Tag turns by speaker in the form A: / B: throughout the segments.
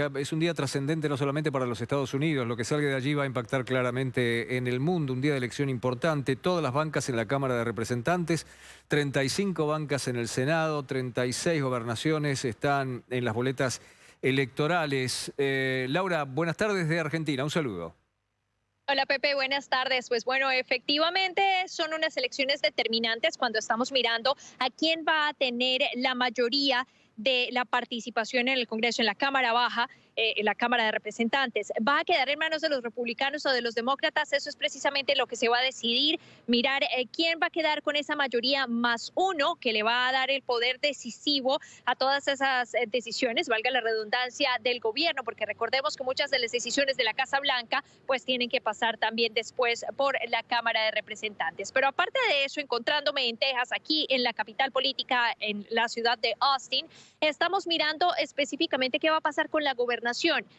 A: Es un día trascendente no solamente para los Estados Unidos, lo que salga de allí va a impactar claramente en el mundo, un día de elección importante, todas las bancas en la Cámara de Representantes, 35 bancas en el Senado, 36 gobernaciones están en las boletas electorales. Laura, buenas tardes de Argentina, un saludo.
B: Hola Pepe, buenas tardes. Pues bueno, efectivamente son unas elecciones determinantes cuando estamos mirando a quién va a tener la mayoría de la participación en el Congreso, en la Cámara Baja, en la Cámara de Representantes. ¿Va a quedar en manos de los republicanos o de los demócratas? Eso es precisamente lo que se va a decidir, mirar quién va a quedar con esa mayoría más uno que le va a dar el poder decisivo a todas esas decisiones, valga la redundancia, del gobierno, porque recordemos que muchas de las decisiones de la Casa Blanca pues tienen que pasar también después por la Cámara de Representantes. Pero aparte de eso, encontrándome en Texas, aquí en la capital política, en la ciudad de Austin, estamos mirando específicamente qué va a pasar con la gobernación.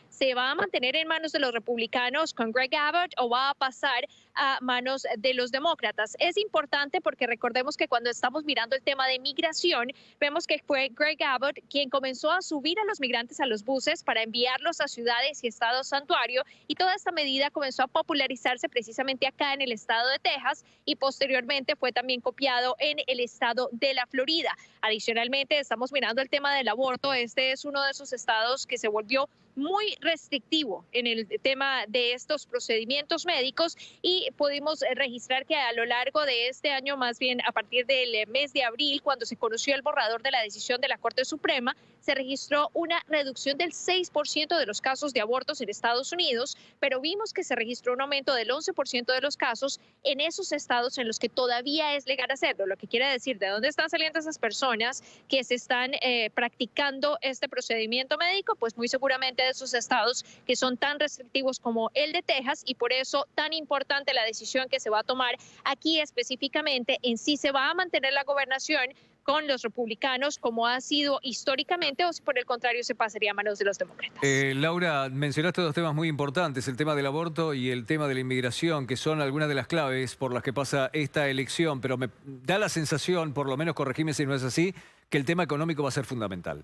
B: ¿Se va a mantener en manos de los republicanos con Greg Abbott o va a pasar a manos de los demócratas? Es importante porque recordemos que cuando estamos mirando el tema de migración, vemos que fue Greg Abbott quien comenzó a subir a los migrantes a los buses para enviarlos a ciudades y estados santuario, y toda esta medida comenzó a popularizarse precisamente acá en el estado de Texas y posteriormente fue también copiado en el estado de la Florida. Adicionalmente, estamos mirando el tema del aborto. Este es uno de esos estados que se volvió muy restrictivo en el tema de estos procedimientos médicos, y pudimos registrar que a lo largo de este año, más bien a partir del mes de abril, cuando se conoció el borrador de la decisión de la Corte Suprema, se registró una reducción del 6% de los casos de abortos en Estados Unidos, pero vimos que se registró un aumento del 11% de los casos en esos estados en los que todavía es legal hacerlo, lo que quiere decir de dónde están saliendo esas personas que se están practicando este procedimiento médico, pues muy seguramente de esos estados que son tan restrictivos como el de Texas, y por eso tan importante la decisión que se va a tomar aquí específicamente en si se va a mantener la gobernación con los republicanos como ha sido históricamente, o si por el contrario se pasaría a manos de los demócratas.
A: Laura, mencionaste dos temas muy importantes, el tema del aborto y el tema de la inmigración, que son algunas de las claves por las que pasa esta elección, pero me da la sensación, por lo menos corregime si no es así, que el tema económico va a ser fundamental.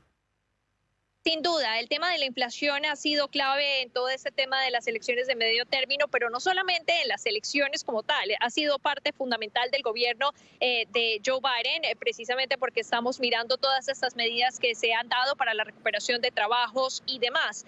B: Sin duda, el tema de la inflación ha sido clave en todo este tema de las elecciones de medio término, pero no solamente en las elecciones como tal, ha sido parte fundamental del gobierno de Joe Biden, precisamente porque estamos mirando todas estas medidas que se han dado para la recuperación de trabajos y demás.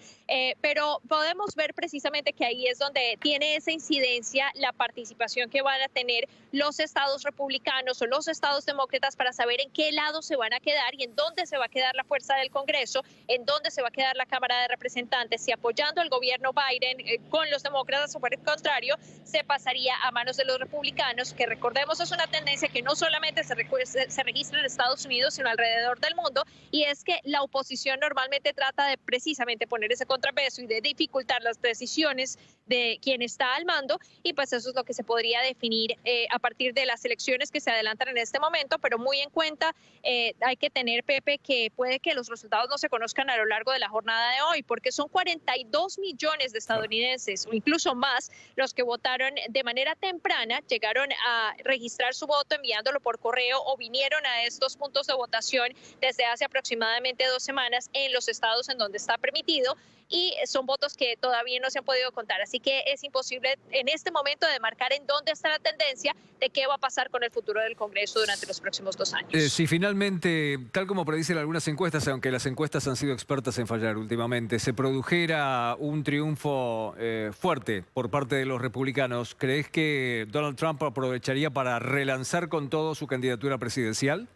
B: Pero podemos ver precisamente que ahí es donde tiene esa incidencia la participación que van a tener los estados republicanos o los estados demócratas para saber en qué lado se van a quedar y en dónde se va a quedar la fuerza del Congreso, en dónde se va a quedar la Cámara de Representantes, si apoyando al gobierno Biden con los demócratas o por el contrario se pasaría a manos de los republicanos, que recordemos es una tendencia que no solamente se registra en Estados Unidos sino alrededor del mundo, y es que la oposición normalmente trata de precisamente poner ese contrapeso y de dificultar las decisiones de quien está al mando, y pues eso es lo que se podría definir a partir de las elecciones que se adelantan en este momento, pero muy en cuenta hay que tener, Pepe, que puede que los resultados no se conozcan a lo largo de la jornada de hoy, porque son 42 millones de estadounidenses o incluso más los que votaron de manera temprana, llegaron a registrar su voto enviándolo por correo o vinieron a estos puntos de votación desde hace aproximadamente 2 semanas en los estados en donde está permitido, y son votos que todavía no se han podido contar. Así que es imposible en este momento de marcar en dónde está la tendencia de qué va a pasar con el futuro del Congreso durante los próximos 2 años.
A: Si finalmente, tal como predicen algunas encuestas, aunque las encuestas han sido expertas en fallar últimamente, se produjera un triunfo fuerte por parte de los republicanos, ¿crees que Donald Trump aprovecharía para relanzar con todo su candidatura presidencial?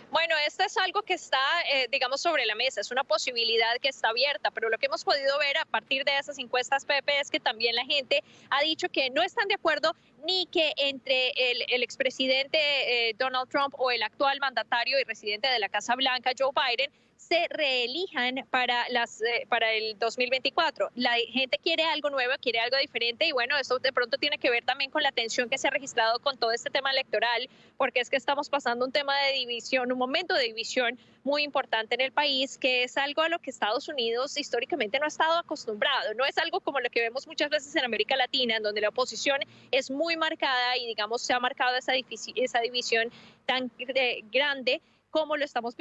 B: Bueno, esto es algo que está, digamos, sobre la mesa, es una posibilidad que está abierta, pero lo que hemos podido ver a partir de esas encuestas, Pepe, es que también la gente ha dicho que no están de acuerdo ni que entre el expresidente Donald Trump o el actual mandatario y residente de la Casa Blanca, Joe Biden, se reelijan para el 2024. La gente quiere algo nuevo, quiere algo diferente, y bueno, esto de pronto tiene que ver también con la tensión que se ha registrado con todo este tema electoral, porque es que estamos pasando un tema de división, un momento de división muy importante en el país, que es algo a lo que Estados Unidos históricamente no ha estado acostumbrado. No es algo como lo que vemos muchas veces en América Latina, en donde la oposición es muy marcada y digamos se ha marcado esa división tan grande cómo lo estamos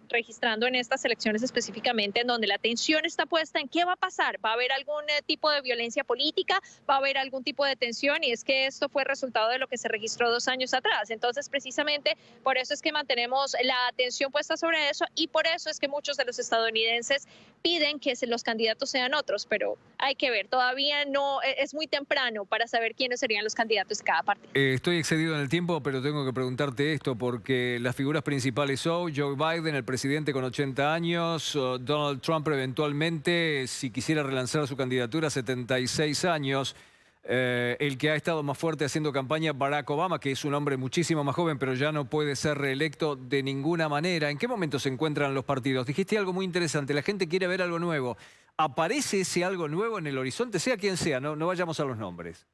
B: registrando en estas elecciones específicamente, en donde la atención está puesta en qué va a pasar. ¿Va a haber algún tipo de violencia política? ¿Va a haber algún tipo de tensión? Y es que esto fue resultado de lo que se registró 2 años atrás. Entonces, precisamente por eso es que mantenemos la atención puesta sobre eso y por eso es que muchos de los estadounidenses piden que los candidatos sean otros, pero hay que ver, todavía no, es muy temprano para saber quiénes serían los candidatos de cada partido.
A: Estoy excedido en el tiempo, pero tengo que preguntarte esto porque las figuras principales son Joe Biden, el presidente con 80 años, Donald Trump eventualmente, si quisiera relanzar su candidatura, 76 años. El que ha estado más fuerte haciendo campaña, Barack Obama, que es un hombre muchísimo más joven, pero ya no puede ser reelecto de ninguna manera. ¿En qué momento se encuentran los partidos? Dijiste algo muy interesante, la gente quiere ver algo nuevo. ¿Aparece ese algo nuevo en el horizonte? Sea quien sea, no vayamos a los nombres.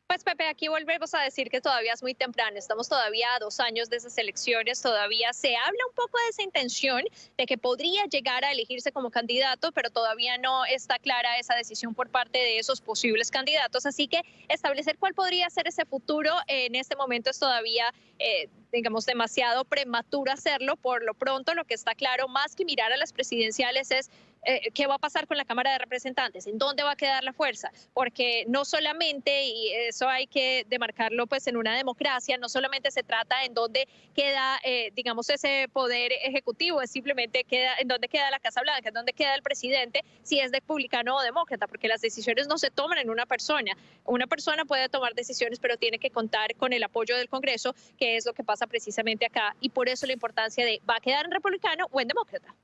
B: Pues Pepe, aquí volvemos a decir que todavía es muy temprano, estamos todavía a 2 años de esas elecciones, todavía se habla un poco de esa intención de que podría llegar a elegirse como candidato, pero todavía no está clara esa decisión por parte de esos posibles candidatos, así que establecer cuál podría ser ese futuro en este momento es todavía, digamos, demasiado prematuro hacerlo. Por lo pronto, lo que está claro, más que mirar a las presidenciales, es qué va a pasar con la Cámara de Representantes, en dónde va a quedar la fuerza, porque no solamente, y eso hay que demarcarlo pues en una democracia, no solamente se trata en dónde queda, digamos, ese poder ejecutivo, es simplemente en dónde queda la Casa Blanca, en dónde queda el presidente, si es republicano o demócrata, porque las decisiones no se toman en una persona. Una persona puede tomar decisiones, pero tiene que contar con el apoyo del Congreso, que es lo que pasa precisamente acá, y por eso la importancia de ¿va a quedar en republicano o en demócrata?